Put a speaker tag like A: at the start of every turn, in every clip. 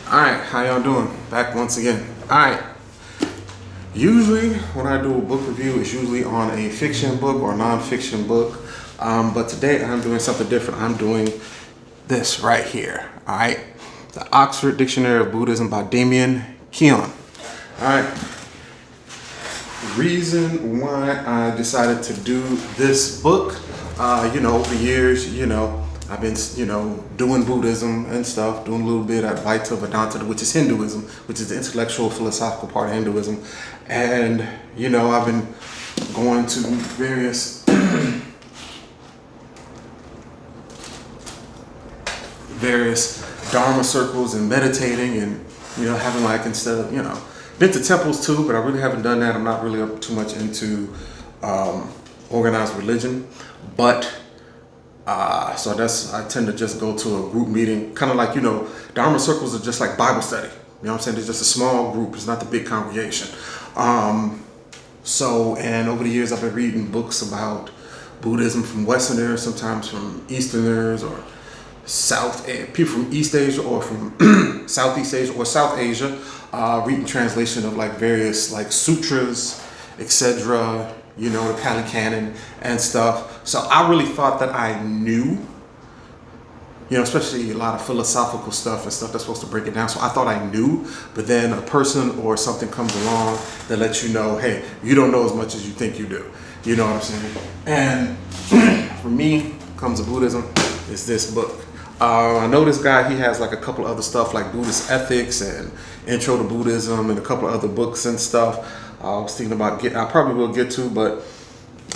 A: Alright, how y'all doing? Back once again. Alright, usually when I do a book review, it's usually on a fiction book or non-fiction book. But today I'm doing something different. I'm doing this right here. Alright, the Oxford Dictionary of Buddhism by Damien Keon. Alright, reason why I decided to do this book, over the years, I've been, doing Buddhism and stuff, doing a little bit at Vaita Vedanta, which is Hinduism, which is the intellectual, philosophical part of Hinduism. And, I've been going to various, Dharma circles and meditating and, having instead of, been to temples too, but I really haven't done that. I'm not really up too much into organized religion, but so I tend to just go to a group meeting, kind of like, Dharma circles are just like Bible study. You know what I'm saying? It's just a small group. It's not the big congregation. And over the years, I've been reading books about Buddhism from Westerners, sometimes from Easterners or people from East Asia or from Southeast Asia or South Asia, reading translation of various sutras, etc., the Pali Canon and stuff. So I really thought that I knew, especially a lot of philosophical stuff and stuff that's supposed to break it down. So I thought I knew, but then a person or something comes along that lets you know, hey, you don't know as much as you think you do. You know what I'm saying? And for me, comes to Buddhism, is this book. I know this guy, he has a couple other stuff like Buddhist ethics and Intro to Buddhism and a couple of other books and stuff. I was thinking about I probably will get to, but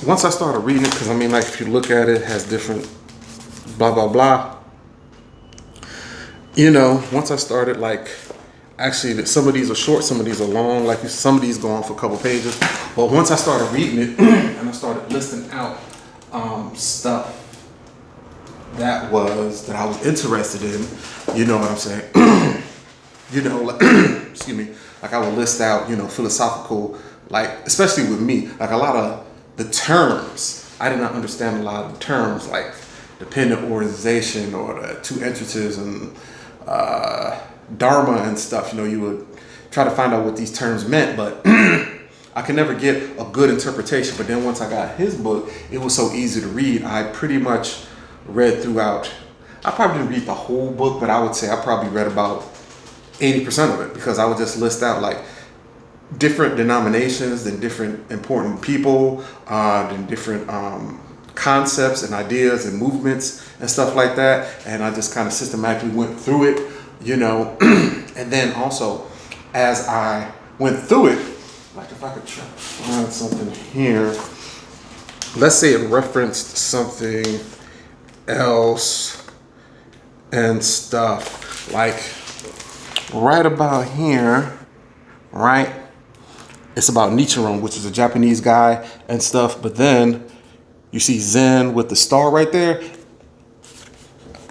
A: once I started reading it, because if you look at it, it has different blah, blah, blah. Once I started actually some of these are short, some of these are long, some of these go on for a couple pages. But once I started reading it and I started listing out stuff that I was interested in, you know what I'm saying? Excuse me, I would list out, philosophical, especially with me, a lot of the terms, I did not understand a lot of the terms, like dependent organization or the two entities and Dharma and stuff. You would try to find out what these terms meant, but I could never get a good interpretation. But then once I got his book, it was so easy to read. I pretty much read throughout. I probably didn't read the whole book, but I would say I probably read about 80% of it, because I would just list out different denominations, then different important people, then different concepts and ideas and movements and stuff like that. And I just kind of systematically went through it, and then also as I went through it, if I could try to find something here, let's say it referenced something else and stuff, right about here, right? It's about Nichiren, which is a Japanese guy and stuff. But then you see Zen with the star right there,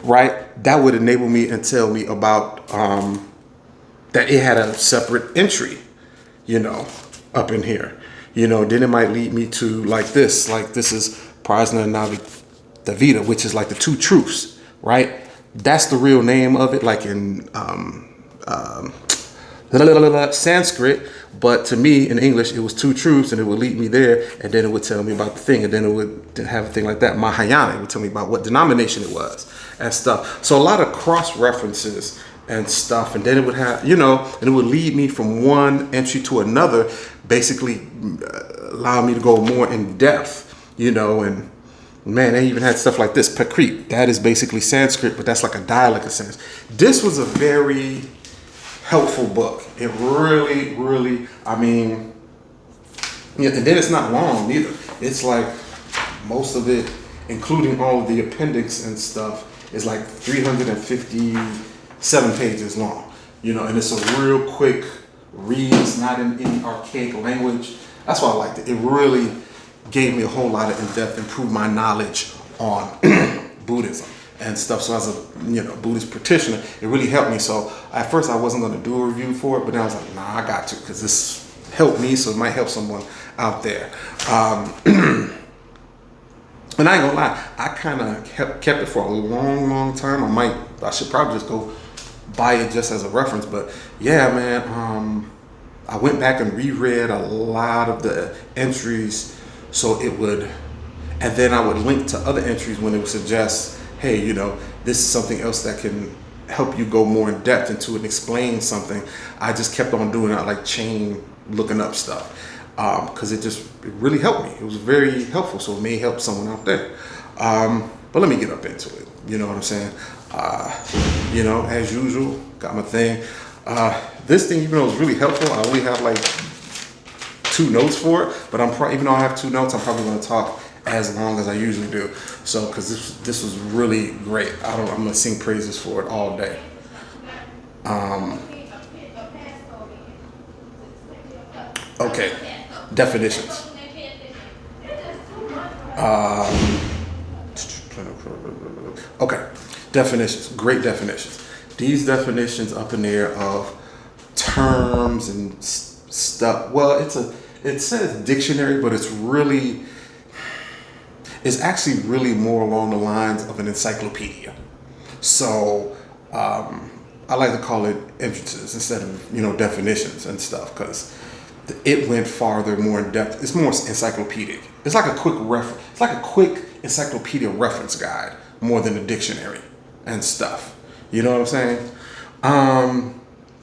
A: right? That would enable me and tell me about that it had a separate entry, up in here. Then it might lead me to this is Prajna Davida, which is the two truths, right? That's the real name of it, in Sanskrit, but to me in English it was two truths, and it would lead me there, and then it would tell me about the thing, and then it would have a thing like that, Mahayana. It would tell me about what denomination it was and stuff. So a lot of cross references and stuff, and then it would have, and it would lead me from one entry to another, basically allow me to go more in depth, and man, they even had stuff like this, Prakrit. That is basically Sanskrit, but that's a dialect of Sanskrit. This was a very helpful book. It really, really, and then it's not long either. It's most of it, including all of the appendix and stuff, is 357 pages long, and it's a real quick read. It's not in any archaic language. That's why I liked it. It really gave me a whole lot of in-depth, improved my knowledge on Buddhism and stuff. So as a Buddhist practitioner, it really helped me. So at first I wasn't going to do a review for it, but then I was like, nah, I got to, because this helped me, so it might help someone out there. And I ain't gonna lie, I kind of kept it for a long, long time. I should probably just go by it just as a reference. But yeah, man, I went back and reread a lot of the entries, so it would, and then I would link to other entries when it would suggest, hey, this is something else that can help you go more in depth into it and explain something. I just kept on doing that, like chain looking up stuff, because it really helped me. It was very helpful, so it may help someone out there. But let me get up into it. You know what I'm saying? As usual, got my thing. This thing, even though it's really helpful, I only have like 2 notes for it. But even though I have 2 notes, I'm probably going to talk as long as I usually do. So, because this was really great. I'm going to sing praises for it all day. Okay, definitions. Okay, definitions. Great definitions. These definitions up in there of terms and stuff. Well, it says dictionary, but it's actually really more along the lines of an encyclopedia. So I like to call it entrances instead of definitions and stuff, because it went farther, more in depth. It's more encyclopedic. It's like a quick reference. It's like a quick encyclopedia reference guide more than a dictionary and stuff. You know what I'm saying?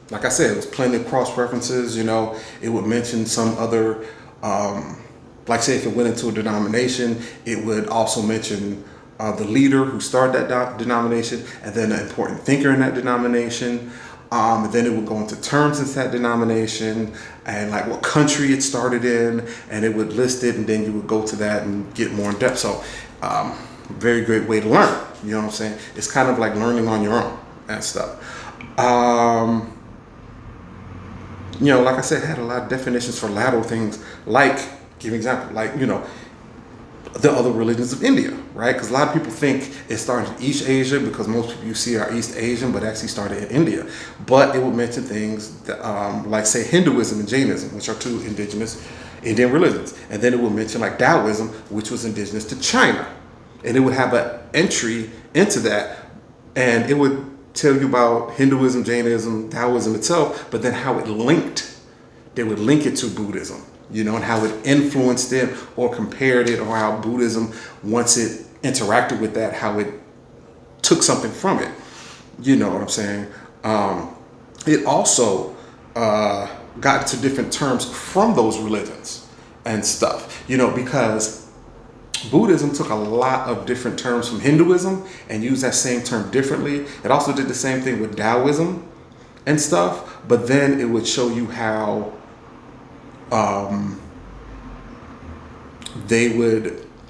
A: Like I said, it was plenty of cross references. It would mention some other, like say if it went into a denomination, it would also mention the leader who started that denomination, and then an important thinker in that denomination. Then it would go into terms in that denomination and like what country it started in, and it would list it, and then you would go to that and get more in depth. So very great way to learn. You know what I'm saying? It's kind of like learning on your own and stuff. Like I said, it had a lot of definitions for lateral things, like, give an example, like, the other religions of India, right? Because a lot of people think it started in East Asia, because most people you see are East Asian, but actually started in India. But it would mention things that, like say Hinduism and Jainism, which are 2 indigenous Indian religions. And then it would mention like Taoism, which was indigenous to China. And it would have an entry into that, and it would tell you about Hinduism, Jainism, Taoism itself, but then how it linked. They would link it to Buddhism, and how it influenced it or compared it, or how Buddhism, once it interacted with that, how it took something from it. You know what I'm saying? It also got into different terms from those religions and stuff, because Buddhism took a lot of different terms from Hinduism and used that same term differently. It also did the same thing with Taoism and stuff, but then it would show you how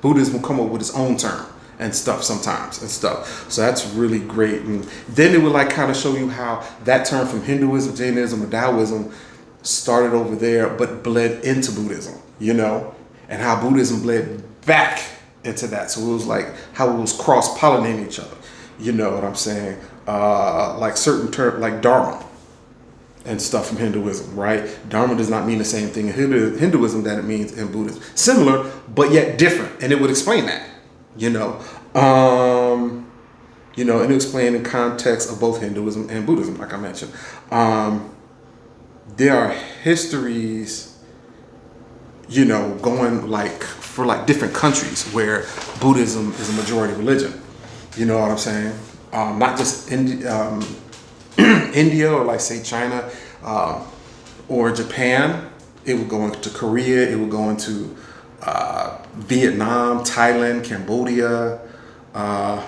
A: Buddhism would come up with its own term and stuff sometimes and stuff. So that's really great. And then it would like kind of show you how that term from Hinduism, Jainism, or Taoism started over there but bled into Buddhism, and how Buddhism bled back into that. So it was like how it was cross-pollinating each other. You know what I'm saying? Like certain terms, like Dharma and stuff from Hinduism, right? Dharma does not mean the same thing in Hinduism that it means in Buddhism. Similar, but yet different. And it would explain that, and it explained in context of both Hinduism and Buddhism, like I mentioned. There are histories, going like for like different countries where Buddhism is a majority religion. You know what I'm saying? Not just India or like say China or Japan. It would go into Korea. It would go into Vietnam, Thailand, Cambodia, blah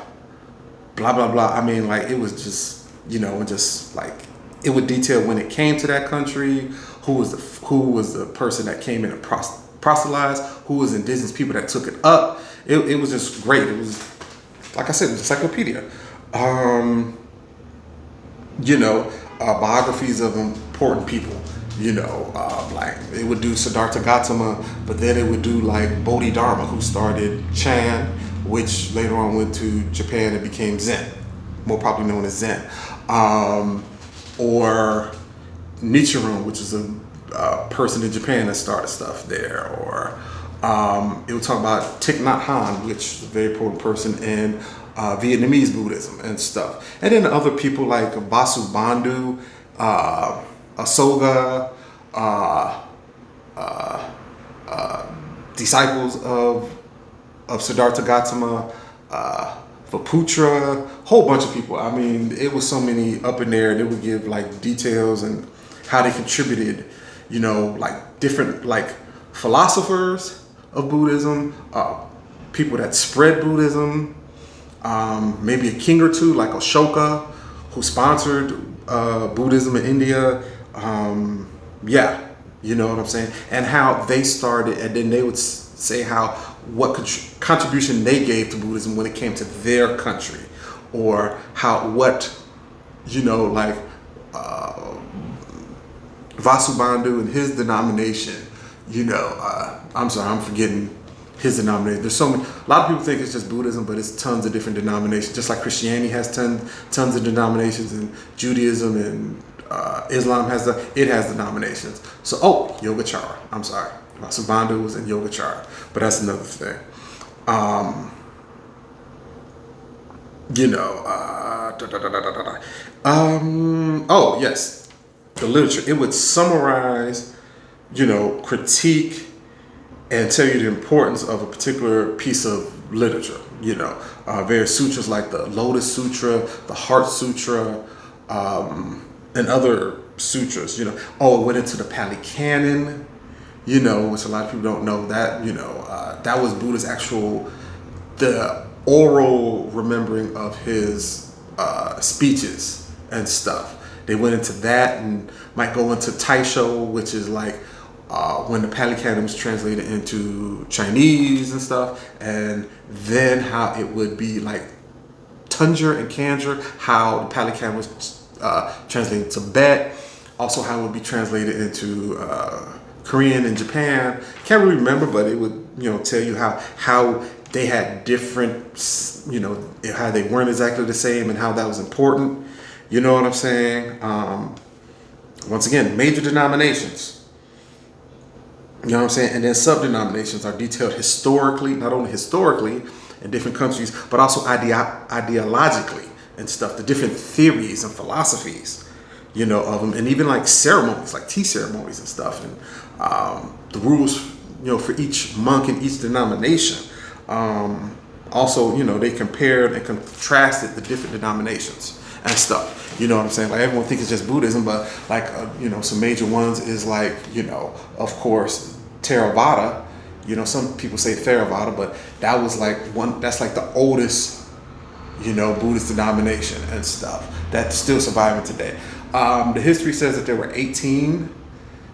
A: blah blah. I mean, like it was just just like it would detail when it came to that country, who was the person that came in and proselytized, who was indigenous people that took it up. It was just great. It was, like I said, it was encyclopedia. Biographies of important people. Like it would do Siddhartha Gautama, but then it would do like Bodhidharma, who started Chan, which later on went to Japan and became Zen, more popularly known as Zen. Or Nichiren, which is a person in Japan that started stuff there. Or it would talk about Thich Nhat Hanh, which is a very important person in Vietnamese Buddhism and stuff. And then other people like Vasubandhu, Asoka, disciples of Siddhartha Gautama, Vaputra, whole bunch of people. I mean, it was so many up in there. They would give like details and how they contributed, you know, like different like philosophers of Buddhism, people that spread Buddhism, maybe a king or two like Ashoka, who sponsored Buddhism in India. Yeah, you know what I'm saying? And how they started, and then they would say what contribution they gave to Buddhism when it came to their country, or like Vasubandhu and his denomination, I'm sorry, I'm forgetting his denomination. There's so many, a lot of people think it's just Buddhism, but it's tons of different denominations, just like Christianity has tons of denominations, and Judaism and Islam has denominations. So, Yogacara, I'm sorry. Vasubandhu was in Yogacara, but that's another thing. Oh, yes. The literature. It would summarize, critique and tell you the importance of a particular piece of literature. Various sutras like the Lotus Sutra, the Heart Sutra, and other sutras. It went into the Pali Canon, which a lot of people don't know that, that was Buddha's the oral remembering of his speeches and stuff. They went into that and might go into Taisho, which is like when the Pali Canon was translated into Chinese and stuff, and then how it would be like Tunja and Kanjur, how the Pali Canon was translated to Tibet, also how it would be translated into Korean and Japan. Can't really remember, but it would tell you how they had different, how they weren't exactly the same and how that was important. You know what I'm saying? Once again, major denominations. You know what I'm saying? And then sub-denominations are detailed historically, not only historically in different countries, but also ideologically and stuff, the different theories and philosophies, of them, and even like ceremonies, like tea ceremonies and stuff, and the rules, for each monk in each denomination. Also, they compared and contrasted the different denominations and stuff. You know what I'm saying? Like everyone thinks it's just Buddhism, but like, some major ones is like, of course, Theravada. Some people say Theravada, but that was like that's like the oldest, Buddhist denomination and stuff that's still surviving today. The history says that there were 18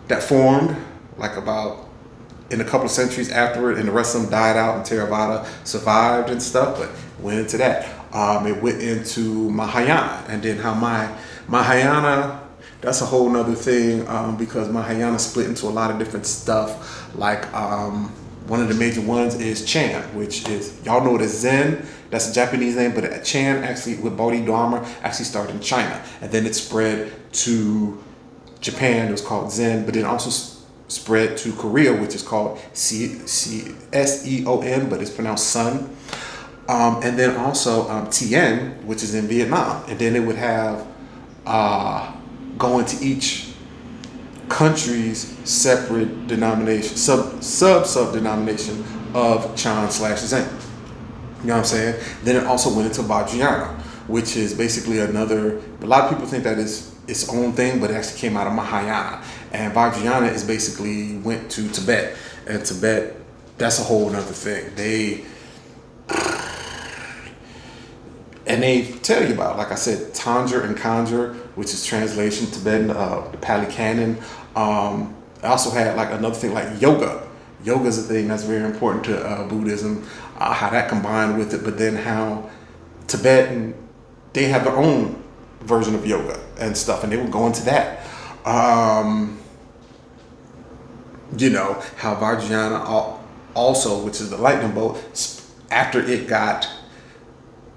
A: that formed, like about in a couple of centuries afterward, and the rest of them died out, and Theravada survived and stuff, but went into that. It went into Mahayana, and then how Mahayana, that's a whole nother thing, because Mahayana split into a lot of different stuff. Like one of the major ones is Chan, which is, y'all know it as Zen. That's a Japanese name, but Chan actually, with Bodhidharma, actually started in China, and then it spread to Japan. It was called Zen, but then also spread to Korea, which is called Seon, but it's pronounced Sun. And then also Tien, which is in Vietnam. And then it would have go into each country's separate denomination, sub-denomination of Chan/Zen. You know what I'm saying? Then it also went into Vajrayana, which is basically a lot of people think that is its own thing, but it actually came out of Mahayana. And Vajrayana is basically went to Tibet. And Tibet, that's a whole other thing. And they tell you about, like I said, Tanjur and Kanjur, which is translation Tibetan, the Pali Canon. I also had like another thing like yoga. Yoga is a thing that's very important to Buddhism, how that combined with it, but then how Tibetan, they have their own version of yoga and stuff, and they would go into that. How Vajrayana also, which is the lightning bolt, after it got,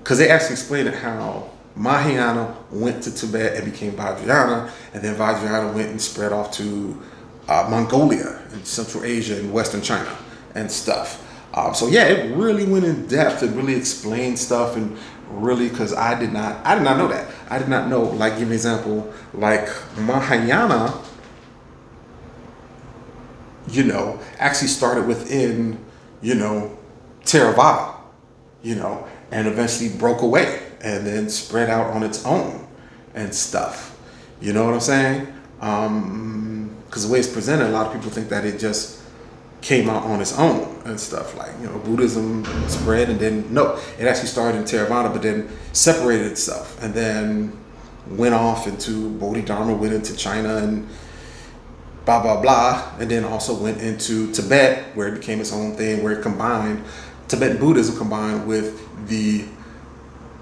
A: because they actually explained it how Mahayana went to Tibet and became Vajrayana, and then Vajrayana went and spread off to Mongolia and Central Asia and Western China and stuff. So yeah, it really went in depth and really explained stuff, and really, because I did not know that. I did not know. Like, give me an example. Like Mahayana, actually started within, Theravada, and eventually broke away and then spread out on its own and stuff. You know what I'm saying? Because the way it's presented, a lot of people think that it just came out on its own and stuff. Like, Buddhism spread, and then no, it actually started in Theravada, but then separated itself and then went off into Bodhidharma, went into China and blah, blah, blah. And then also went into Tibet, where it became its own thing, where it combined Tibetan Buddhism combined with the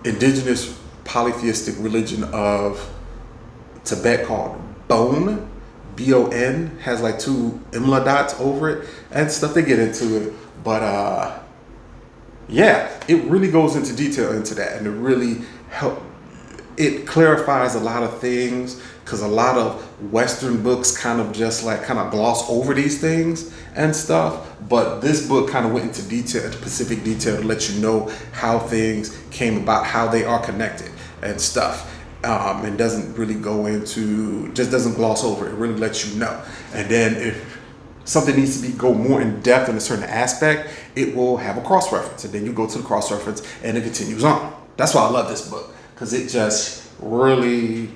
A: indigenous polytheistic religion of Tibet called Bon. Bon has like two Imla dots over it and stuff. They get into it, but yeah, it really goes into detail into that, and it really it clarifies a lot of things, because a lot of Western books kind of gloss over these things and stuff. But this book kind of went into detail, specific detail, to let you know how things came about, how they are connected and stuff. And doesn't really doesn't gloss over it. It really lets you know. And then if something needs to go more in depth in a certain aspect, it will have a cross reference, and then you go to the cross reference and it continues on. That's why I love this book, because it just really,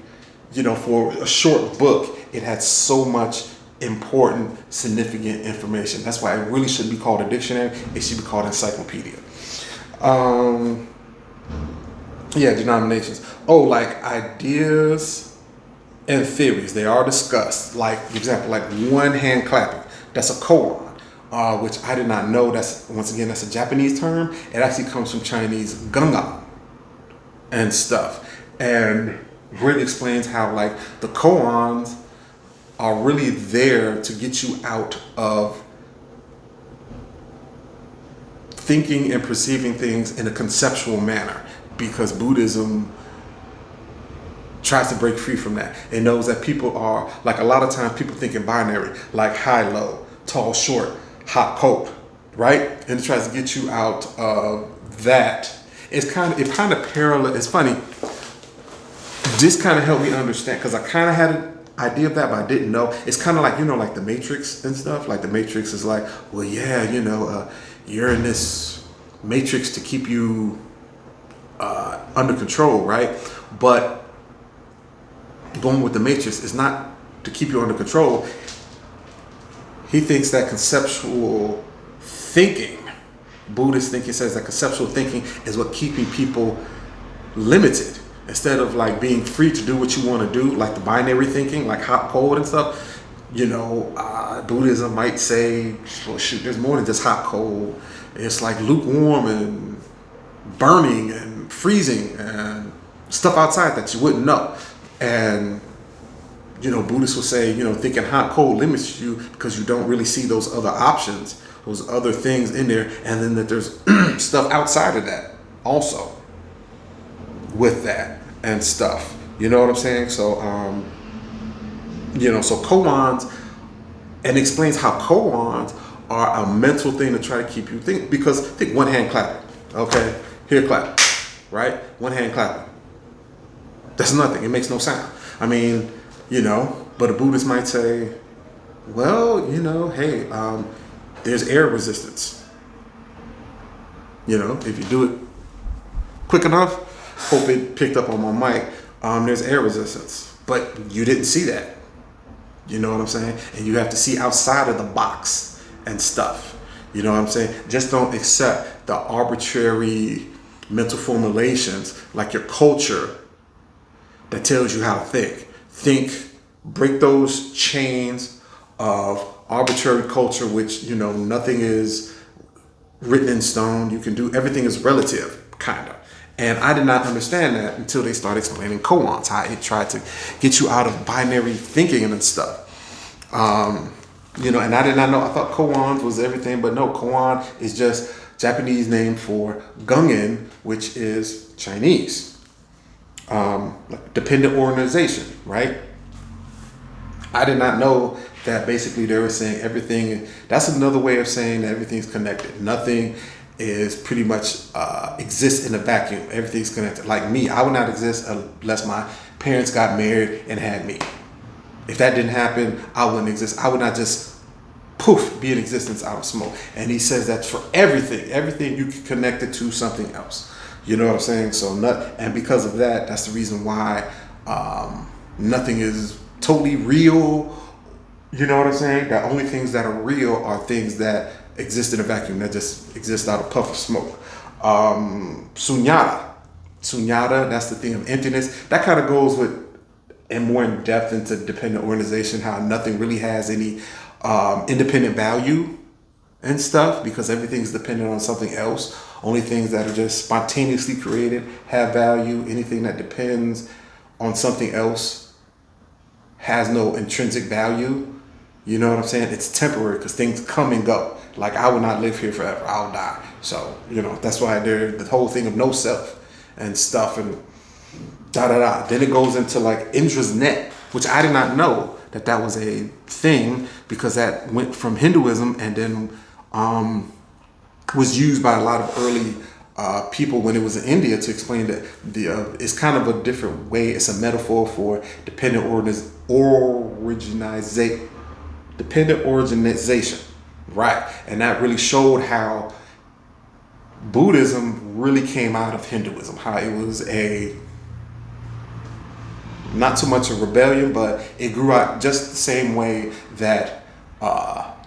A: for a short book, it had so much important, significant information. That's why it really shouldn't be called a dictionary. It should be called encyclopedia. Yeah, denominations. Oh, like ideas and theories. They are discussed. Like, for example, like one hand clapping. That's a koan, which I did not know. That's a Japanese term. It actually comes from Chinese gungan and stuff, and really explains how like the koans are really there to get you out of thinking and perceiving things in a conceptual manner, because Buddhism tries to break free from that. It knows that people are, like, a lot of times people think in binary, like high, low, tall, short, hot, cold, right? And it tries to get you out of that. It kind of parallel. It's funny. This kind of helped me understand, because I kind of had an idea of that, but I didn't know. It's kind of like, like the Matrix and stuff. Like the Matrix is like, well, yeah, you're in this Matrix to keep you under control, right? But going with the Matrix is not to keep you under control. He thinks that conceptual thinking, Buddhist thinking says that conceptual thinking is what keeping people limited, instead of like being free to do what you want to do, like the binary thinking, like hot, cold and stuff. Buddhism might say, well, shoot, there's more than just hot, cold. It's like lukewarm and burning and freezing and stuff outside that you wouldn't know. And Buddhists will say, thinking hot, cold limits you because you don't really see those other options, those other things in there, and then that there's stuff outside of that also with that and stuff. You know what I'm saying? So so koans, and explains how koans are a mental thing to try to keep you think, because think one hand clapping, okay? Here, clap, right? One hand clapping. That's nothing. It makes no sound. I mean, but a Buddhist might say, well, hey, there's air resistance. If you do it quick enough, hope it picked up on my mic, there's air resistance. But you didn't see that. You know what I'm saying? And you have to see outside of the box and stuff. You know what I'm saying? Just don't accept the arbitrary mental formulations like your culture that tells you how to think. Break those chains of arbitrary culture, which nothing is written in stone. You can do, everything is relative, kind of. And I did not understand that until they started explaining koans, how it tried to get you out of binary thinking and stuff. And I did not know. I thought koans was everything, but no, koan is just Japanese name for gungan, which is Chinese. Like dependent organization, right? I did not know that basically they were saying everything, that's another way of saying that everything's connected. Nothing is pretty much exists in a vacuum. Everything's connected. Like me, I would not exist unless my parents got married and had me. If that didn't happen, I wouldn't exist. I would not just poof be in existence out of smoke. And he says that for everything you can connect it to something else. You know what I'm saying? So and because of that, that's the reason why nothing is totally real. You know what I'm saying? The only things that are real are things that exist in a vacuum, that just exist out of puff of smoke. Sunyata, that's the thing of emptiness. That kind of goes with and more in depth into dependent organization, how nothing really has any independent value and stuff, because everything's dependent on something else. Only things that are just spontaneously created have value. Anything that depends on something else has no intrinsic value. You know what I'm saying? It's temporary because things come and go. Like I will not live here forever. I'll die. So, that's why the whole thing of no self and stuff and da-da-da. Then it goes into like Indra's net, which I did not know that was a thing, because that went from Hinduism and then was used by a lot of early people when it was in India to explain that it's kind of a different way. It's a metaphor for dependent originalization, right? And that really showed how Buddhism really came out of Hinduism, how it was not so much a rebellion, but it grew out just the same way that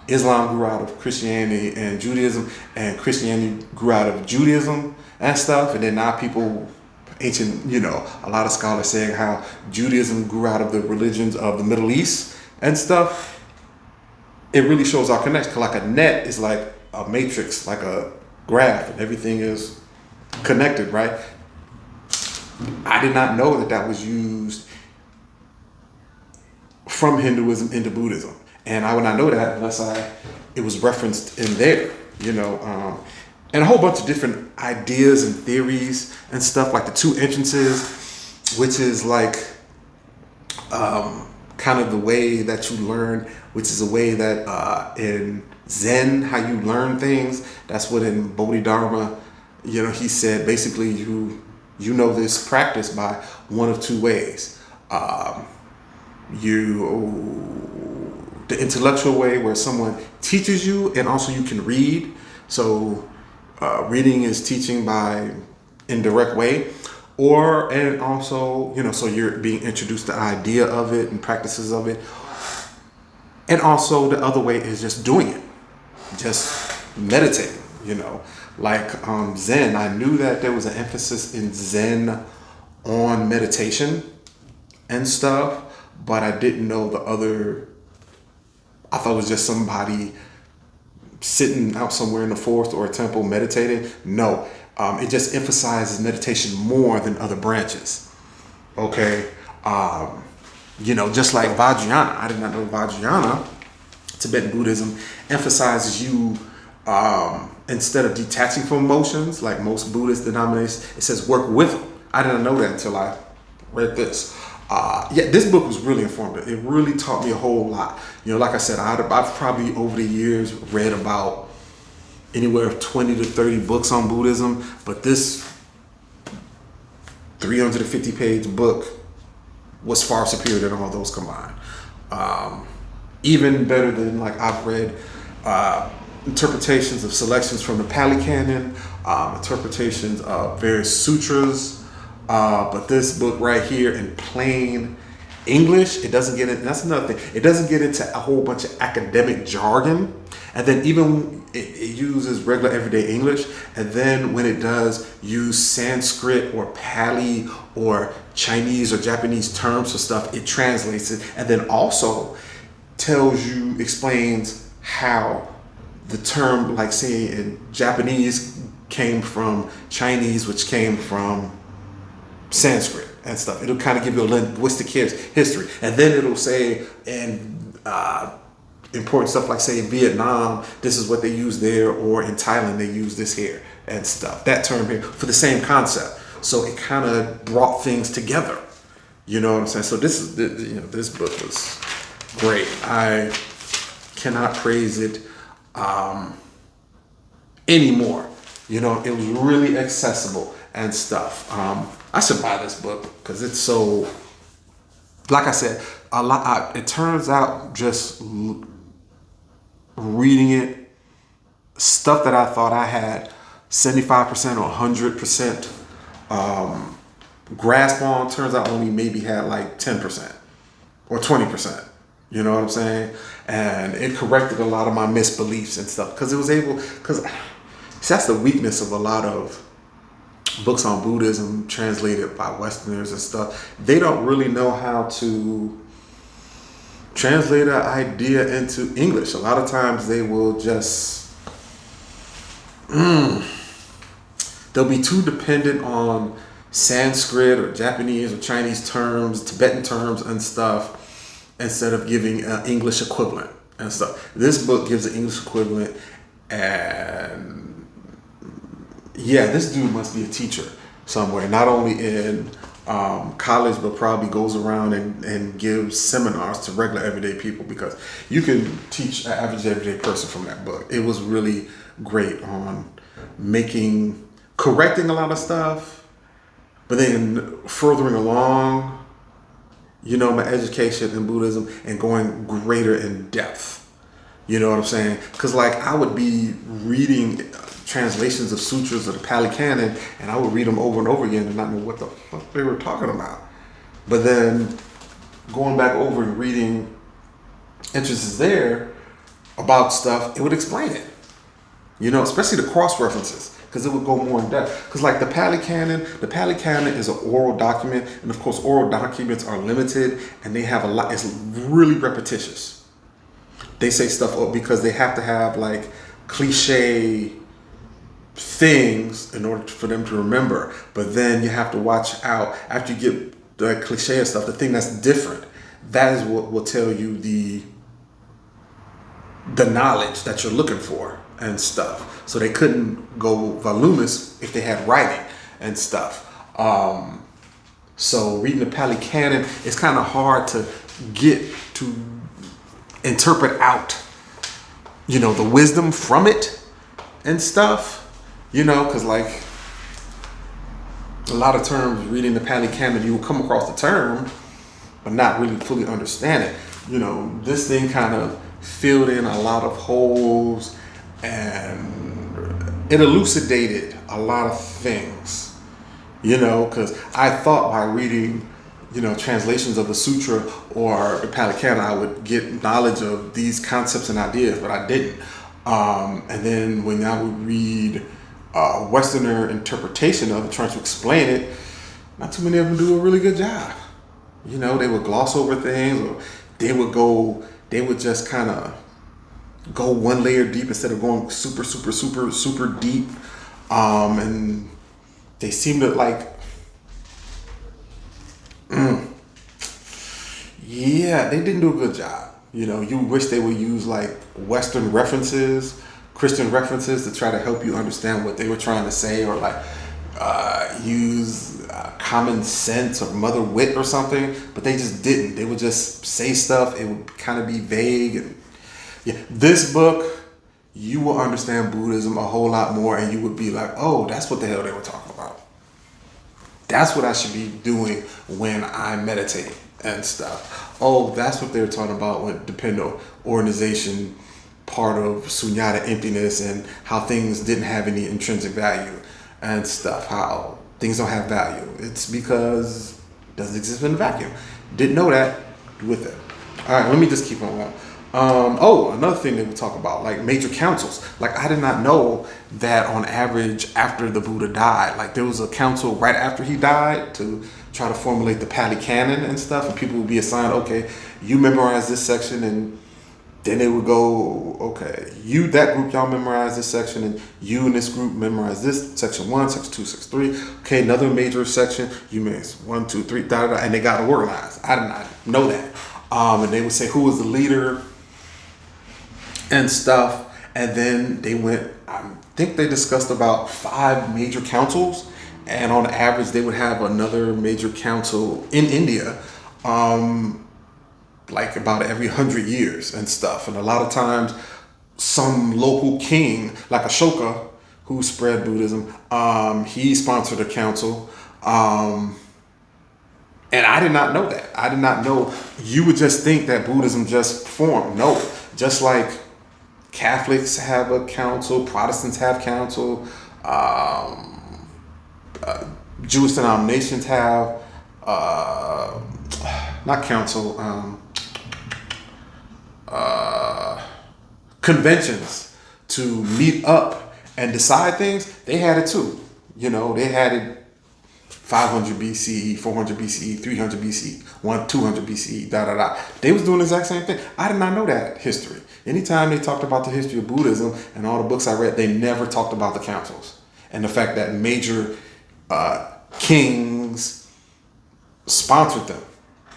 A: Islam grew out of Christianity and Judaism, and Christianity grew out of Judaism and stuff. And then now people, a lot of scholars saying how Judaism grew out of the religions of the Middle East and stuff. It really shows our connection. Like a net is like a matrix, like a graph, and everything is connected, right? I did not know that was used from Hinduism into Buddhism, and I would not know that unless it was referenced in there, and a whole bunch of different ideas and theories and stuff, like the two entrances, which is like kind of the way that you learn, which is a way that in Zen, how you learn things. That's what in Bodhidharma, he said basically you this practice by one of two ways. The intellectual way, where someone teaches you and also you can read. So reading is teaching by indirect way, and also so you're being introduced to the idea of it and practices of it. And also the other way is just doing it, just meditating. Like Zen, I knew that there was an emphasis in Zen on meditation and stuff, but I didn't know the other. I thought it was just somebody sitting out somewhere in the forest or a temple meditating. No, it just emphasizes meditation more than other branches. Okay, just like Vajrayana. I did not know Vajrayana, Tibetan Buddhism, emphasizes you. Instead of detaching from emotions, like most Buddhist denominations, it says work with them. I didn't know that until I read this. This book was really informative. It really taught me a whole lot. Like I said, I've probably over the years read about anywhere from 20 to 30 books on Buddhism, but this 350-page book was far superior than all those combined. Even better than, like, I've read interpretations of selections from the Pali Canon, interpretations of various sutras, but this book right here in plain English, it doesn't get in. That's another thing. It doesn't get into a whole bunch of academic jargon, and then even it uses regular everyday English. And then when it does use Sanskrit or Pali or Chinese or Japanese terms for stuff, it translates it, and then also explains how the term, like say in Japanese, came from Chinese, which came from Sanskrit and stuff. It'll kind of give you a linguistic history, and then it'll say important stuff like, say, in Vietnam, this is what they use there, or in Thailand they use this here and stuff. That term here for the same concept. So it kind of brought things together. You know what I'm saying? So this book was great. I cannot praise it anymore. You know, it was really accessible and stuff. I should buy this book because it's so, like I said, a lot. It turns out just reading it, stuff that I thought I had 75% or 100% grasp on, turns out only maybe had like 10% or 20%. You know what I'm saying? And it corrected a lot of my misbeliefs and stuff because it was able, because that's the weakness of a lot of books on Buddhism translated by Westerners and stuff. They don't really know how to translate an idea into English. A lot of times they will just, they'll be too dependent on Sanskrit or Japanese or Chinese terms, Tibetan terms and stuff, instead of giving an English equivalent and stuff. This book gives an English equivalent, and yeah, this dude must be a teacher somewhere, not only in college, but probably goes around and gives seminars to regular everyday people, because you can teach an average everyday person from that book. It was really great on correcting a lot of stuff, but then furthering along, you know, my education in Buddhism and going greater in depth. You know what I'm saying? Because like I would be reading translations of sutras of the Pali Canon, and I would read them over and over again and not know what the fuck they were talking about. But then going back over and reading entrances there about stuff, it would explain it. You know, especially the cross references, because it would go more in depth. Because like the Pali Canon is an oral document, and of course oral documents are limited, and they have a lot, it's really repetitious. They say stuff because they have to have like cliche things in order for them to remember. But then you have to watch out after you get the cliche and stuff, the thing that's different. That is what will tell you the knowledge that you're looking for and stuff. So they couldn't go voluminous if they had writing and stuff. So reading the Pali Canon, it's kind of hard to get to interpret out, you know, the wisdom from it and stuff, you know, because like a lot of terms reading the Pali Canon, you will come across the term but not really fully understand it. You know, this thing kind of filled in a lot of holes, and it elucidated a lot of things, you know, because I thought by reading, you know, translations of the sutra or the Pali Canon, I would get knowledge of these concepts and ideas, but I didn't. And then when I would read Westerner interpretation of it, trying to explain it, not too many of them do a really good job. You know, they would gloss over things, or they would just kind of go one layer deep instead of going super, super, super, super deep. And they seem to like, yeah, they didn't do a good job. You know, you wish they would use like Western references, Christian references to try to help you understand what they were trying to say, or like use common sense or mother wit or something, but they just didn't. They would just say stuff. It would kind of be vague. And yeah, this book, you will understand Buddhism a whole lot more, and you would be like, oh, that's what the hell they were talking about. That's what I should be doing when I meditate and stuff. Oh, that's what they were talking about with dependent organization, part of sunyata, emptiness, and how things didn't have any intrinsic value and stuff. How things don't have value. It's because it doesn't exist in a vacuum. Didn't know that with it. All right, let me just keep on going. Another thing that we talk about, like major councils. Like I did not know that on average after the Buddha died, like there was a council right after he died to try to formulate the Pali Canon and stuff, and people would be assigned, okay, you memorize this section, and then they would go, okay, you, that group, y'all memorize this section, and you and this group memorize this, section 1, section 2, section 3. Okay, another major section, you memorize 1, 2, 3, da, da, da, and they got to organize. I did not know that. And they would say who was the leader and stuff, and then they went, I think they discussed about 5 major councils, and on average they would have another major council in India like about every 100 years and stuff. And a lot of times some local king like Ashoka, who spread Buddhism, he sponsored a council. And I did not know that. I did not know. You would just think that Buddhism just formed. No, just like Catholics have a council, Protestants have council, Jewish denominations have not council, conventions to meet up and decide things. They had it too. You know, they had it 500 BCE, 400 BCE, 300 BCE, 200 BCE, da da da. They was doing the exact same thing. I did not know that history. Anytime they talked about the history of Buddhism and all the books I read, they never talked about the councils and the fact that major kings sponsored them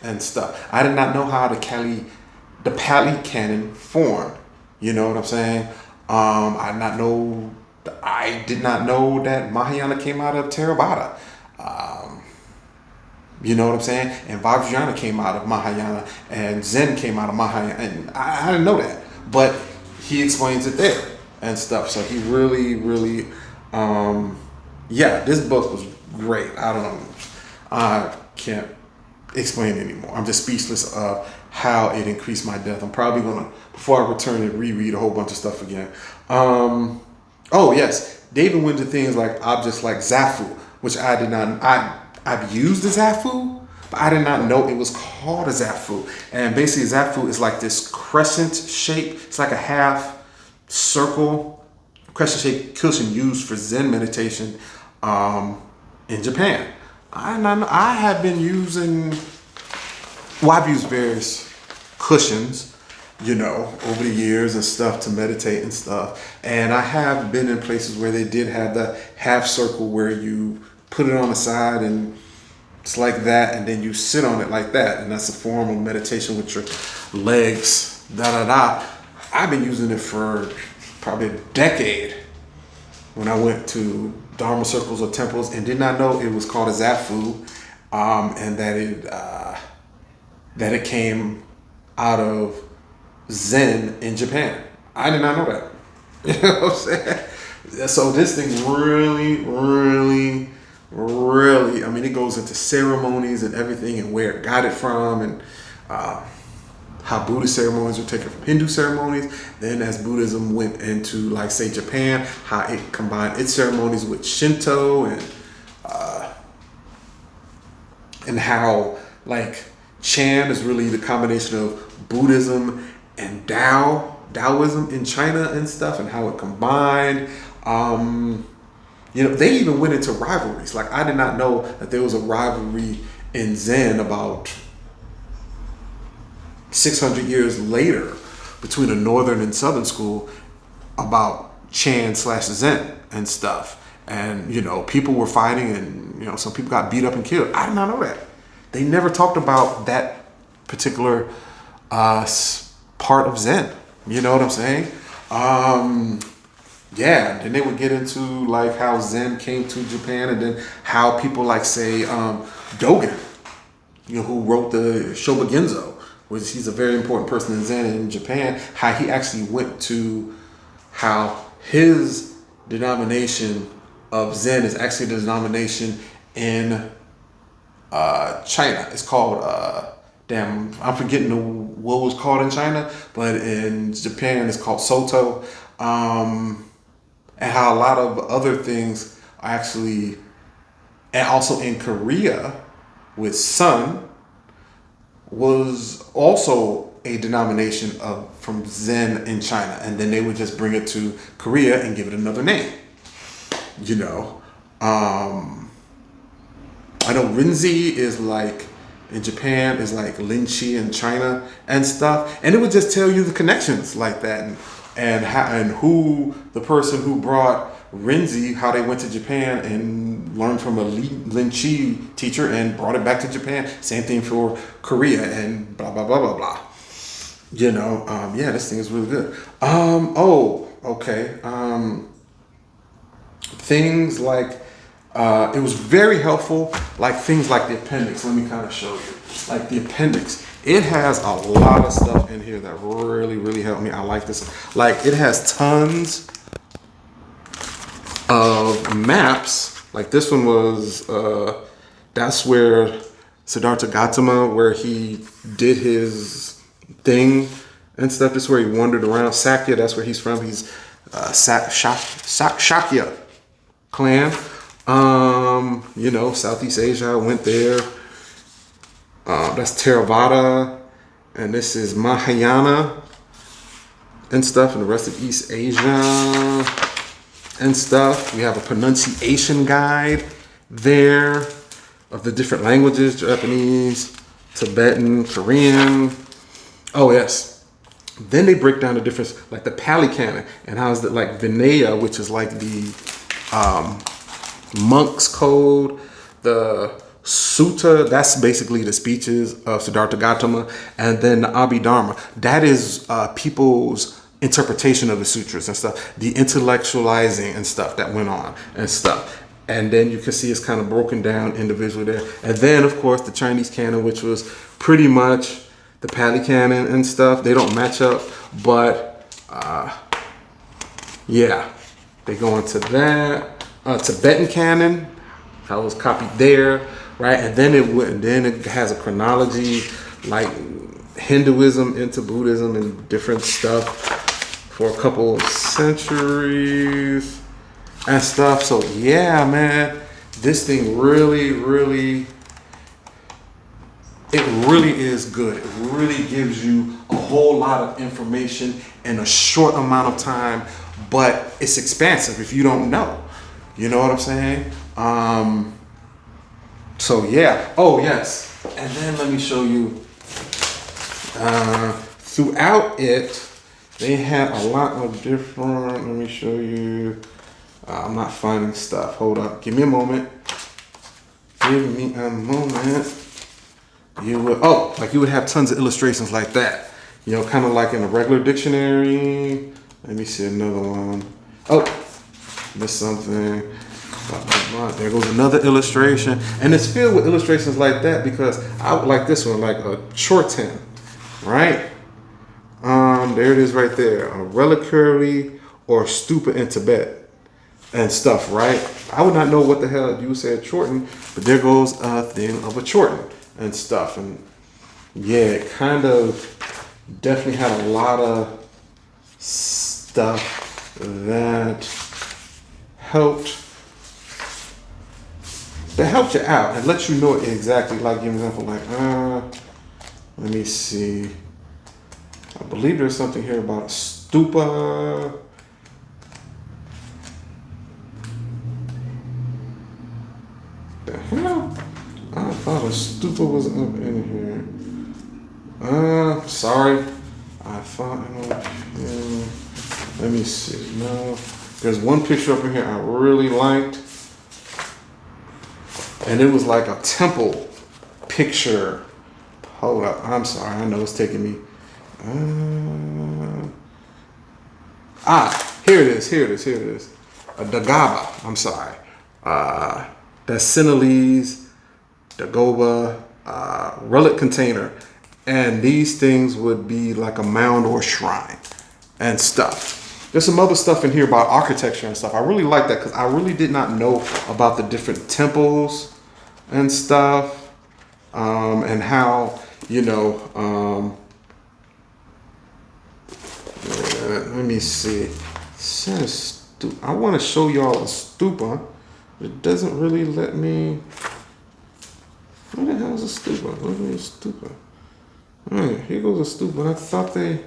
A: and stuff. I did not know how the Pali Canon formed. You know what I'm saying? I did not know that Mahayana came out of Theravada. You know what I'm saying? And Vajrayana came out of Mahayana, and Zen came out of Mahayana, and I didn't know that. But he explains it there and stuff. So he really, this book was great. I don't know. I can't explain it anymore. I'm just speechless of how it increased my depth. I'm probably gonna, before I return and reread a whole bunch of stuff again. Oh yes, David went into things like objects like Zafu, which I did not. I've used the Zafu, but I did not know it was called a Zafu. And basically, Zafu is like this crescent shape. It's like a half circle crescent shaped cushion used for Zen meditation in Japan. I have been using. Well, I've used various cushions, you know, over the years and stuff to meditate and stuff. And I have been in places where they did have the half circle where you put it on the side and it's like that, and then you sit on it like that, and that's a form of meditation with your legs, da da da. I've been using it for probably a decade when I went to Dharma circles or temples and did not know it was called a Zafu, and that it came out of Zen in Japan. I did not know that. You know what I'm saying? So this thing really, I mean, it goes into ceremonies and everything and where it got it from, and how Buddhist ceremonies were taken from Hindu ceremonies. Then as Buddhism went into, like, say, Japan, how it combined its ceremonies with Shinto, and how, like, Chan is really the combination of Buddhism and Taoism in China and stuff, and how it combined. You know, they even went into rivalries. Like, I did not know that there was a rivalry in Zen about 600 years later between a northern and southern school about Chan/Zen and stuff. And, you know, people were fighting, and, you know, some people got beat up and killed. I did not know that. They never talked about that particular part of Zen. You know what I'm saying? Yeah, then they would get into, like, how Zen came to Japan, and then how people like, say, Dogen, you know, who wrote the Shobogenzo, which he's a very important person in Zen in Japan, how he actually went to how his denomination of Zen is actually the denomination in China. It's called, I'm forgetting what it was called in China, but in Japan it's called Soto. And how a lot of other things are actually, and also in Korea with Sun, was also a denomination from Zen in China, and then they would just bring it to Korea and give it another name. You know, I know Rinzai is like in Japan, is like Linchi in China and stuff, and it would just tell you the connections like that, and who the person who brought Rinzai, how they went to Japan and learned from a Linchi teacher and brought it back to Japan. Same thing for Korea and blah, blah, blah, blah, blah. You know, yeah, this thing is really good. Okay. Things like, it was very helpful, like things like the appendix. Let me kind of show you. like the appendix. It has a lot of stuff in here that really helped me. I like this. Like it has tons of maps. Like this one was, that's where Siddhartha Gautama, where he did his thing and stuff. This is where he wandered around. Sakya, that's where he's from. He's Shakya clan. You know, Southeast Asia. I went there. That's Theravada, and this is Mahayana and stuff, and the rest of East Asia and stuff. We have a pronunciation guide there of the different languages: Japanese, Tibetan, Korean. Oh yes. Then they break down the difference, like the Pali Canon, and how's that, like Vinaya, which is like the monk's code, the Sutta, that's basically the speeches of Siddhartha Gautama, and then the Abhidharma, that is people's interpretation of the sutras and stuff, the intellectualizing and stuff that went on and stuff. And then you can see it's kind of broken down individually there. And then, of course, the Chinese canon, which was pretty much the Pali Canon and stuff. They don't match up, but yeah, they go into that. Tibetan canon, how it was copied there, right? And then it has a chronology, like Hinduism into Buddhism and different stuff for a couple of centuries and stuff. So yeah, man, this thing really is good. It really gives you a whole lot of information in a short amount of time, but it's expansive if you don't know. You know what I'm saying? So yeah. Oh yes. And then let me show you. Throughout it, they had a lot of different. Let me show you. I'm not finding stuff. Hold up. Give me a moment. Give me a moment. You would, like you would have tons of illustrations like that. You know, kind of like in a regular dictionary. Let me see another one. Oh, missed something. There goes another illustration. And it's filled with illustrations like that because I would like this one, like a shorthand, right? There it is right there. A reliquary or stupa in Tibet and stuff, right? I would not know what the hell you would say a Chorten, but there goes a thing of a Chorten and stuff. And yeah, it kind of definitely had a lot of stuff that helped you out and let you know exactly. Like, give an example, like, let me see. I believe there's something here about a stupa. The hell? I thought a stupa was up in here. Sorry. I thought, let me see. No. There's one picture up in here I really liked. And it was like a temple picture. Hold up. I'm sorry. I know it's taking me. Here it is. A Dagaba. I'm sorry. That's Sinhalese, Dagoba, relic container. And these things would be like a mound or shrine and stuff. There's some other stuff in here about architecture and stuff. I really like that because I really did not know about the different temples and stuff, and how, let me see. I want to show y'all a stupa, but it doesn't really let me. Where the hell is a stupa? Where's a stupa? All right, here goes a stupa. I thought they.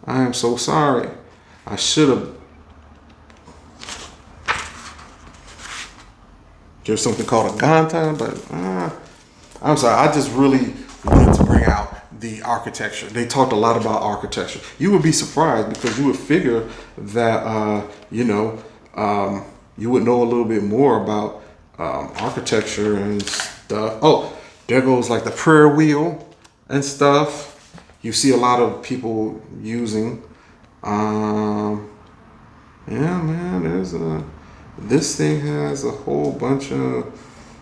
A: I am so sorry. I should have. There's something called a Ganta, but I'm sorry. I just really wanted to bring out the architecture. They talked a lot about architecture. You would be surprised because you would figure that, you would know a little bit more about architecture and stuff. Oh, there goes like the prayer wheel and stuff. You see a lot of people using. Yeah, man, This thing has a whole bunch of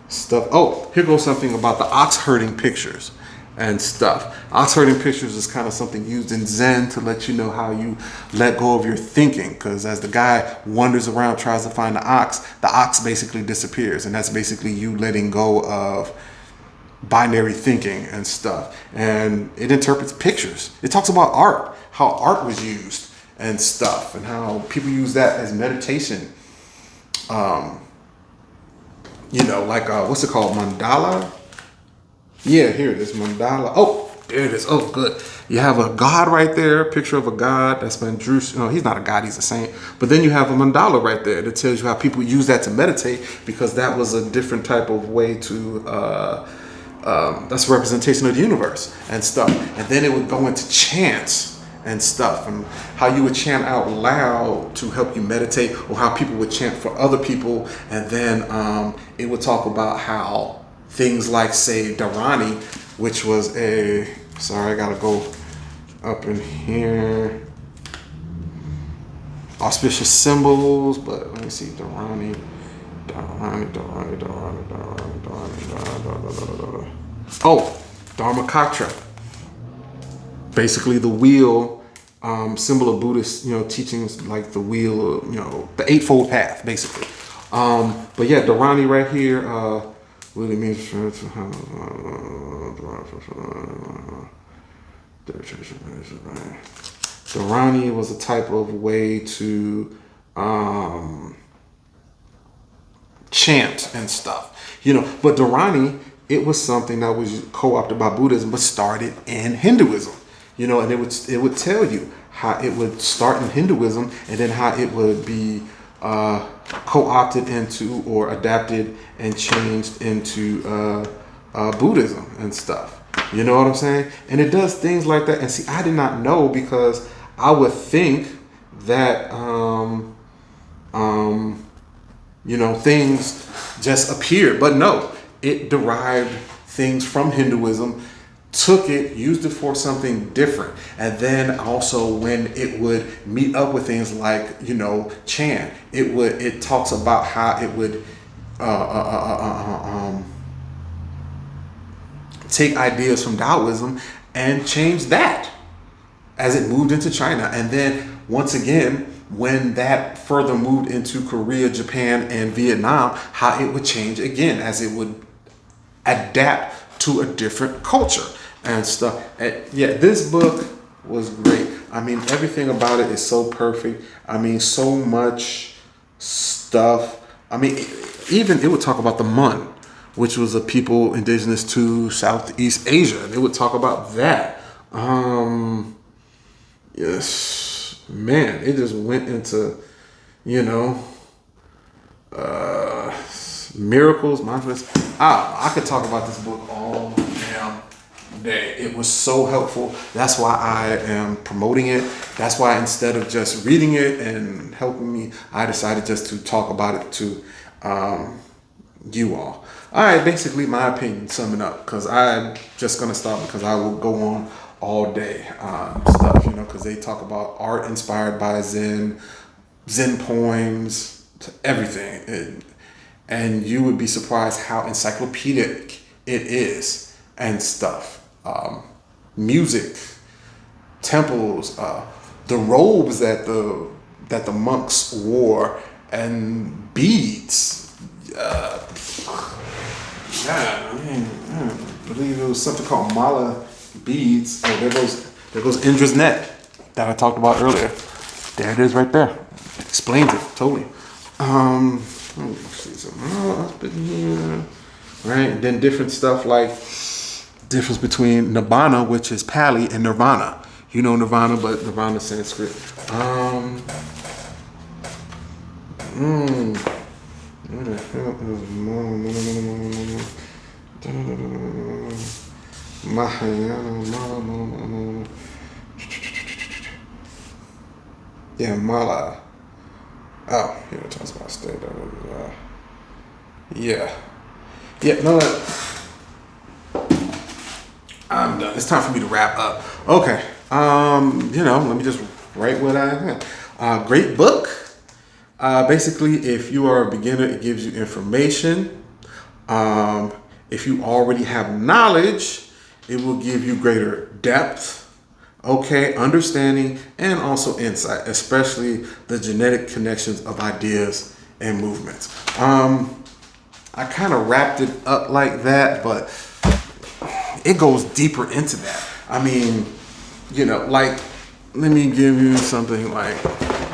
A: stuff. Oh, here goes something about the ox herding pictures and stuff. Ox herding pictures is kind of something used in Zen to let you know how you let go of your thinking. Because as the guy wanders around, tries to find the ox basically disappears. And that's basically you letting go of binary thinking and stuff. And it interprets pictures. It talks about art, how art was used and stuff, and how people use that as meditation. You know, like what's it called, mandala? Yeah, here it is, mandala. Oh, there it is. Oh, good. You have a god right there, a picture of a god that's been drew. No, he's not a god, he's a saint. But then you have a mandala right there that tells you how people use that to meditate, because that was a different type of way to that's a representation of the universe and stuff. And then it would go into chants and stuff, and how you would chant out loud to help you meditate, or how people would chant for other people. And then it would talk about how things like, say, Dharani, which was sorry, I gotta go up in here, auspicious symbols, but let me see, Dharani. Oh, Dharmakatra. Basically the wheel, symbol of Buddhist, teachings, like the wheel, the Eightfold Path, basically. But yeah, Dharani right here, really means Dharani was a type of way to chant and stuff, But Dharani, it was something that was co-opted by Buddhism, but started in Hinduism, and it would tell you how it would start in Hinduism, and then how it would be co-opted into, or adapted and changed into Buddhism and stuff. You know what I'm saying? And it does things like that. And see, I did not know, because I would think that things just appeared, but no, it derived things from Hinduism, took it, used it for something different. And then also when it would meet up with things like, chant, it talks about how it would take ideas from Taoism and change that as it moved into China. And then once again, when that further moved into Korea, Japan, and Vietnam, how it would change again as it would adapt to a different culture and stuff. And yeah, this book was great. I mean, everything about it is so perfect. I mean, so much stuff. I mean, even it would talk about the Mun, which was a people indigenous to Southeast Asia. And it would talk about that. Yes, man, it just went into, miracles, mantras. I could talk about this book all damn day. It was so helpful. That's why I am promoting it. That's why instead of just reading it and helping me, I decided just to talk about it to you all. All right, basically my opinion, summing up, because I'm just going to stop, because I will go on all day stuff, because they talk about art inspired by Zen poems, everything. And you would be surprised how encyclopedic it is and stuff. Music, temples, the robes that the monks wore, and beads. I believe it was something called mala beads. Oh, there goes Indra's net that I talked about earlier. There it is right there. Explains it totally. Let me see something else up in here. Right, and then different stuff like difference between Nibbana, which is Pali, and Nirvana. Nirvana, but Nirvana is Sanskrit. Where the hell is Mahayana? Yeah, Mala. Oh, here it talks about state. Yeah, no, I'm done. It's time for me to wrap up. Okay. Let me just write what I have. Great book. Basically, if you are a beginner, it gives you information. If you already have knowledge, it will give you greater depth, okay, understanding, and also insight, especially the genetic connections of ideas and movements. I kind of wrapped it up like that, but it goes deeper into that. I mean, like, let me give you something like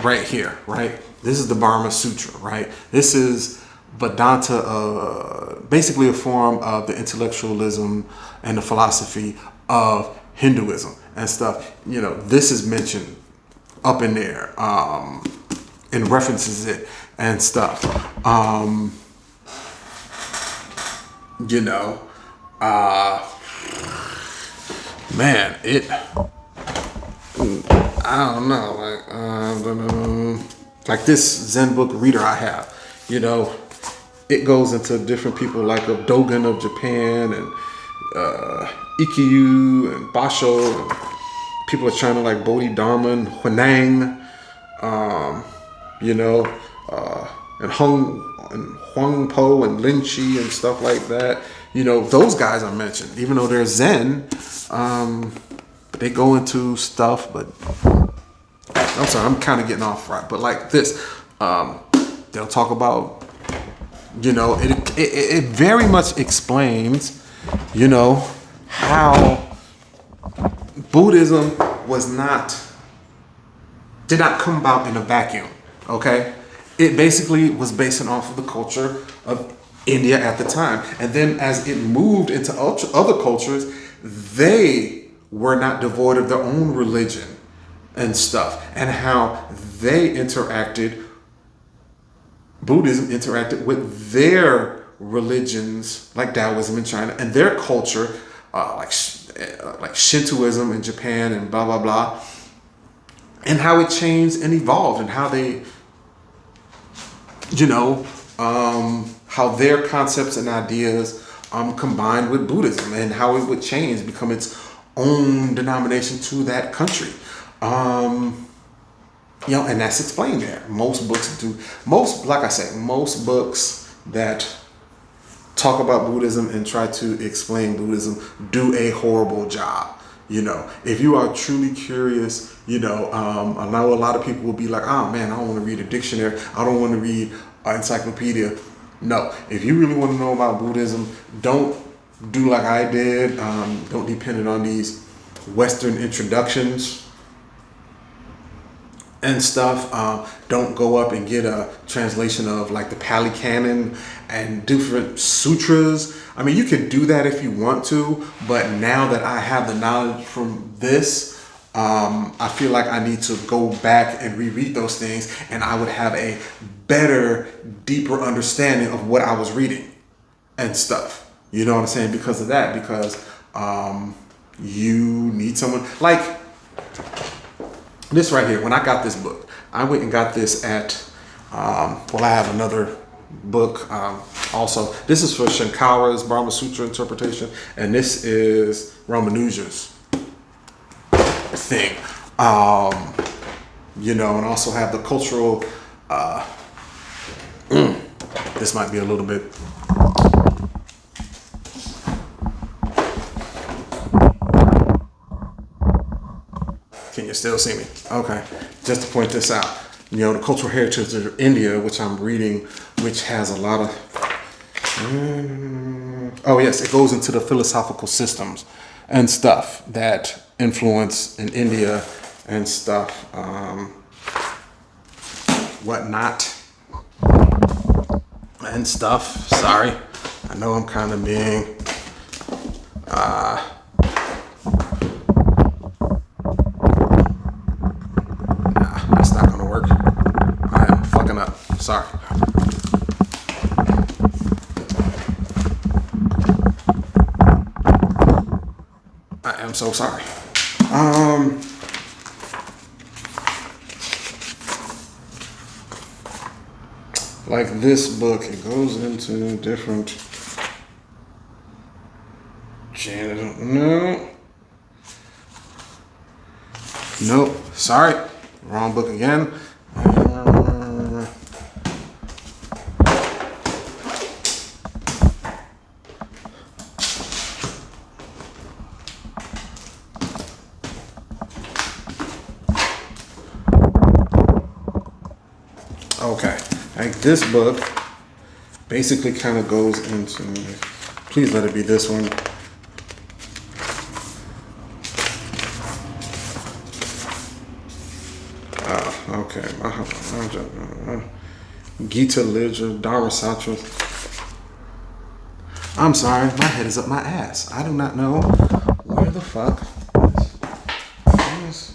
A: right here, right? This is the Brahma Sutra, right? This is Vedanta, basically a form of the intellectualism and the philosophy of Hinduism and stuff. This is mentioned up in there, and references it and stuff. Man, I don't know, like this Zen book reader I have, it goes into different people like of Dogen of Japan and Ikkyu and Basho, and people of China like Bodhidharma and Huineng, and Huang Po and Lin Chi and stuff like that. Those guys are mentioned, even though they're Zen. They go into stuff, but I'm sorry, I'm kind of getting off right. But like this, they'll talk about, it very much explains, how Buddhism did not come about in a vacuum. Okay, it basically was based off of the culture of India at the time, and then as it moved into other cultures, they were not devoid of their own religion and stuff, and how Buddhism interacted with their religions, like Taoism in China, and their culture, like Shintoism in Japan, and blah blah blah, and how it changed and evolved, and how they, how their concepts and ideas combined with Buddhism, and how it would change, become its own denomination to that country. And that's explained there. Most books that talk about Buddhism and try to explain Buddhism do a horrible job. If you are truly curious, I know a lot of people will be like, oh man, I don't want to read a dictionary. I don't want to read an encyclopedia. No, if you really want to know about Buddhism, don't do like I did. Don't depend on these Western introductions and stuff. Don't go up and get a translation of like the Pali Canon and different sutras. I mean, you can do that if you want to, but now that I have the knowledge from this, I feel like I need to go back and reread those things, and I would have a better, deeper understanding of what I was reading and stuff. You know what I'm saying? Because of that, because you need someone like this right here. When I got this book, I went and got this at, I have another book also. This is for Shankara's Brahma Sutra interpretation, and this is Ramanuja's thing. And also have the cultural, this might be a little bit, can you still see me? Okay. Just to point this out, the cultural heritage of India, which I'm reading, which has a lot of, it goes into the philosophical systems and stuff that influence in India and stuff, whatnot and stuff. Sorry. I know I'm kind of being, that's not gonna work. I am fucking up. Sorry. I am so sorry. Like this book, it goes into different channels. Nope. Sorry. Wrong book again. Okay, like this book basically kind of goes into, please let it be this one. Okay, Gita Literature, Dharma Sutras. I'm sorry, my head is up my ass. I do not know where the fuck.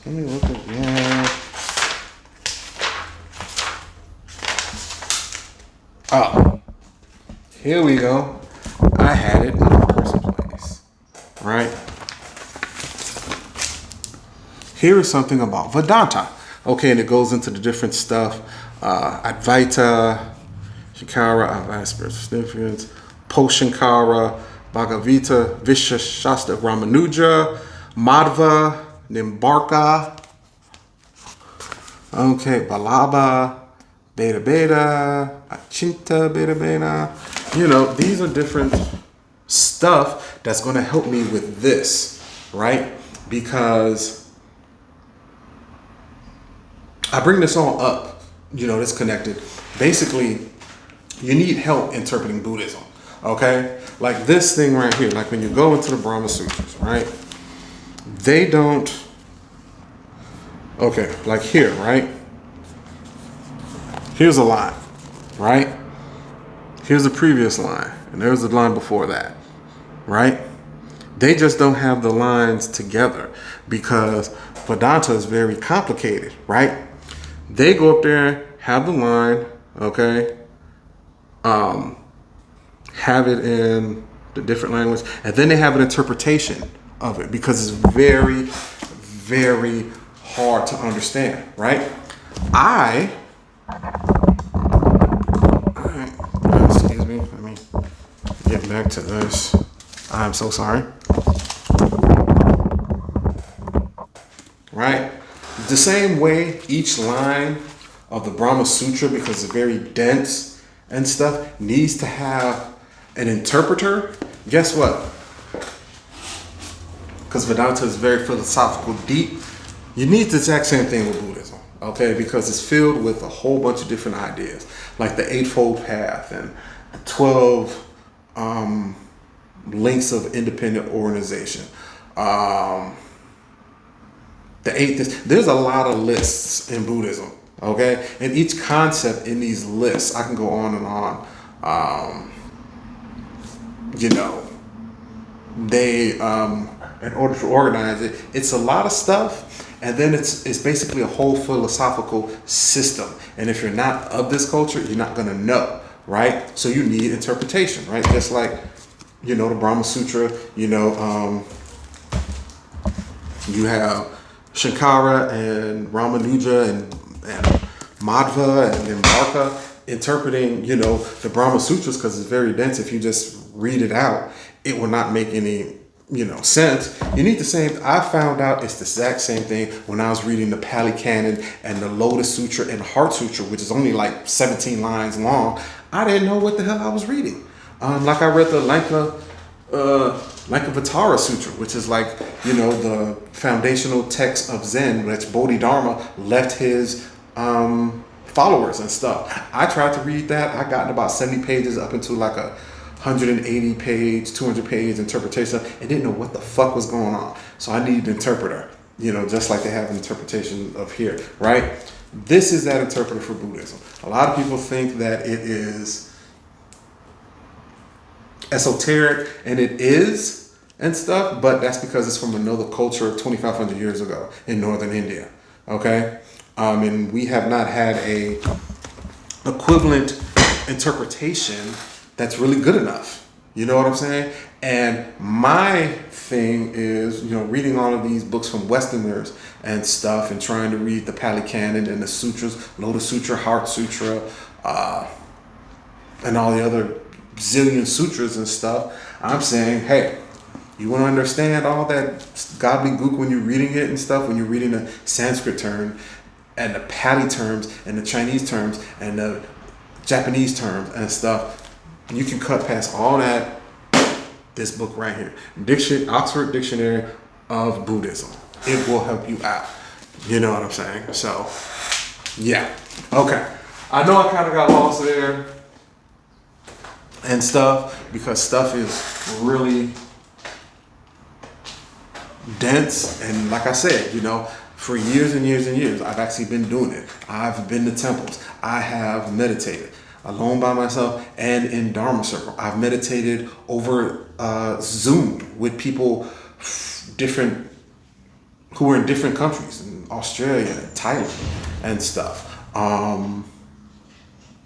A: Let me look at, yeah. Oh, here we go. I had it in the first place, right? Here is something about Vedanta. Okay, and it goes into the different stuff. Advaita, Shankara, Advaita, Poshankara, Bhagavata, Vishashasta, Ramanuja, Madhva, Nimbarka, okay, Balaba, Beta Beta, Achinta Beta Beta. You know, these are different stuff that's going to help me with this, right? Because I bring this all up, you know, it's connected. Basically, you need help interpreting Buddhism, okay? Like this thing right here, like when you go into the Brahma Sutras, right? They don't, okay, like here, right? Here's a line, right? Here's the previous line, and there's the line before that, right? They just don't have the lines together because Vedanta is very complicated, right? They go up there, have the line, okay? Have it in the different language, and then they have an interpretation of it because it's very, very hard to understand, right? Excuse me, let me get back to this. I'm so sorry. Right? The same way each line of the Brahma Sutra, because it's very dense and stuff, needs to have an interpreter. Guess what? Because Vedanta is very philosophical, deep. You need the exact same thing with Buddhism, okay? Because it's filled with a whole bunch of different ideas, like the Eightfold Path and the 12 links of independent organization. There's a lot of lists in Buddhism, okay? And each concept in these lists, I can go on and on. You know, they, in order to organize it, it's a lot of stuff, and then it's basically a whole philosophical system. And if you're not of this culture, you're not gonna know, right? So you need interpretation, right? Just like, you know, the Brahma Sutra, you know, you have Shankara and Ramanuja and Madhva and Nimbarka interpreting, you know, the Brahma Sutras because it's very dense. If you just read it out, it will not make any, you know, sense. You need the same. I found out it's the exact same thing when I was reading the Pali Canon and the Lotus Sutra and Heart Sutra, which is only like 17 lines long. I didn't know what the hell I was reading. Like I read the Lankavatara Sutra, which is like, you know, the foundational text of Zen, which Bodhidharma left his followers and stuff. I tried to read that. I got about 70 pages up into like a 180 page, 200 page interpretation and didn't know what the fuck was going on. So I needed an interpreter, you know, just like they have an interpretation of here, right? This is that interpreter for Buddhism. A lot of people think that it is esoteric, and it is and stuff, but that's because it's from another culture 2,500 years ago in northern India, okay? And we have not had a equivalent interpretation that's really good enough. You know what I'm saying? And my thing is, you know, reading all of these books from Westerners and stuff and trying to read the Pali Canon and the sutras, Lotus Sutra, Heart Sutra, and all the other zillion sutras and stuff. I'm saying, hey, you want to understand all that gobbledygook when you're reading it and stuff, when you're reading the Sanskrit term and the Pali terms and the Chinese terms and the Japanese terms and stuff, you can cut past all that. This book right here, Oxford Dictionary of Buddhism. It will help you out. You know what I'm saying? So, yeah. Okay. I know I kind of got lost there and stuff because stuff is really dense. And like I said, for years and years and years, I've actually been doing it. I've been to temples. I have meditated alone by myself and in Dharma circle. I've meditated over Zoom with people who were in different countries, in Australia and Thailand and stuff.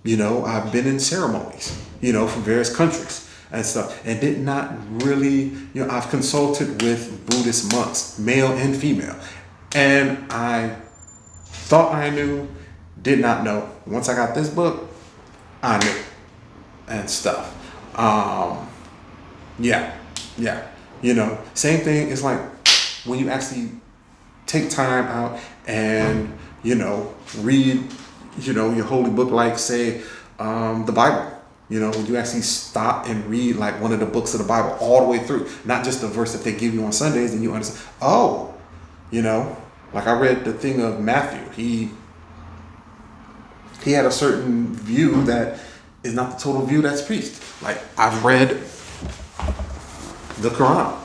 A: I've been in ceremonies, from various countries and stuff, and did not really, I've consulted with Buddhist monks, male and female, and I thought I knew, did not know. Once I got this book, I knew and stuff. Same thing is like when you actually take time out and, read, your holy book, like say, the Bible. When you actually stop and read like one of the books of the Bible all the way through, not just the verse that they give you on Sundays, and you understand, like I read the thing of Matthew. He had a certain view that is not the total view that's preached. Like I've read the Quran.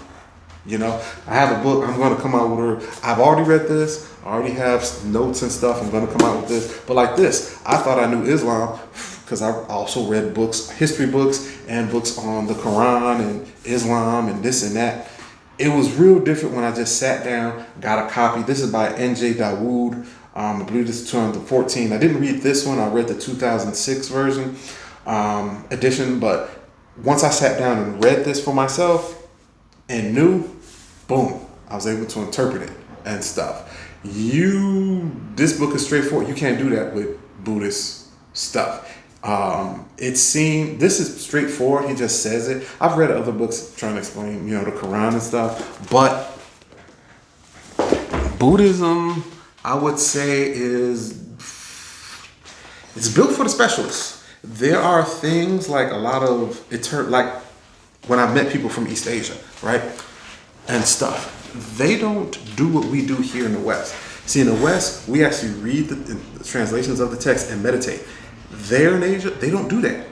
A: I have a book. I'm going to come out with I've already read this. I already have notes and stuff. I'm going to come out with this. But like this, I thought I knew Islam because I also read books, history books, and books on the Quran and Islam and this and that. It was real different when I just sat down, got a copy. This is by N.J. Dawood. I believe this is 2014. I didn't read this one. I read the 2006 version, edition. But once I sat down and read this for myself and knew, boom, I was able to interpret it and stuff. This book is straightforward. You can't do that with Buddhist stuff. This is straightforward. He just says it. I've read other books trying to explain, the Quran and stuff. But Buddhism, I would say, it's built for the specialists. There are things like like when I've met people from East Asia, right? And stuff. They don't do what we do here in the West. See, in the West, we actually read the translations of the text and meditate. There in Asia, they don't do that.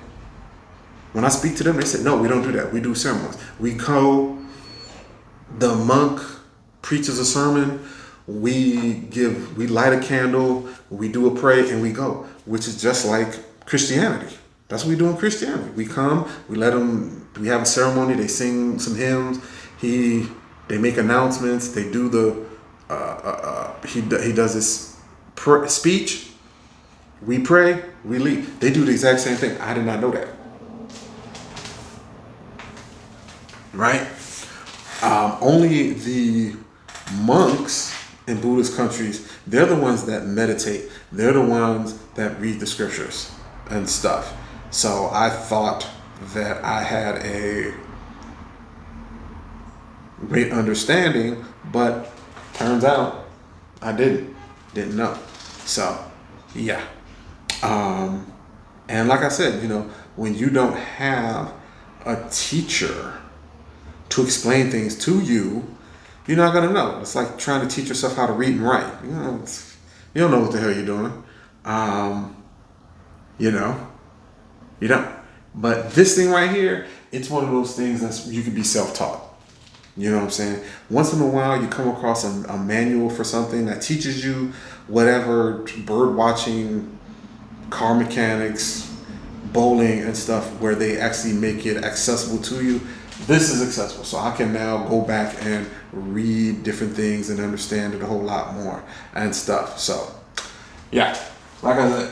A: When I speak to them, they say, no, we don't do that. We do ceremonies. We go, the monk preaches a sermon, we light a candle, we do a prayer, and we go, which is just like Christianity. That's what we do in Christianity. We come, we have a ceremony, they sing some hymns, they make announcements, they do he does this speech, we pray, we leave. They do the exact same thing. I did not know that. Right? Only the monks in Buddhist countries, they're the ones that meditate. They're the ones that read the scriptures and stuff. So I thought that I had a great understanding, but turns out I didn't know. So yeah. And like I said, when you don't have a teacher to explain things to you, you're not going to know. It's like trying to teach yourself how to read and write. You don't know what the hell you're doing. You don't. But this thing right here, it's one of those things that you can be self-taught. You know what I'm saying? Once in a while, you come across a manual for something that teaches you whatever, bird watching, car mechanics, bowling and stuff, where they actually make it accessible to you. This is accessible. So I can now go back and read different things and understand it a whole lot more and stuff. So yeah, like I said,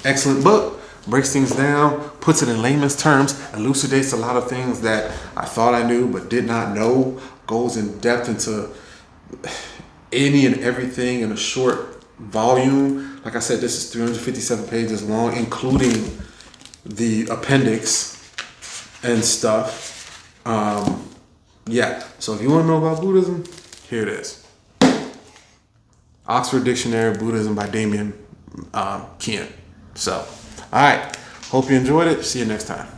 A: excellent book. Breaks things down, puts it in layman's terms, elucidates a lot of things that I thought I knew but did not know, goes in depth into any and everything in a short volume. Like I said, this is 357 pages long, including the appendix and stuff. So if you want to know about Buddhism, here it is. Oxford Dictionary of Buddhism by Damien Kian. So, all right. Hope you enjoyed it. See you next time.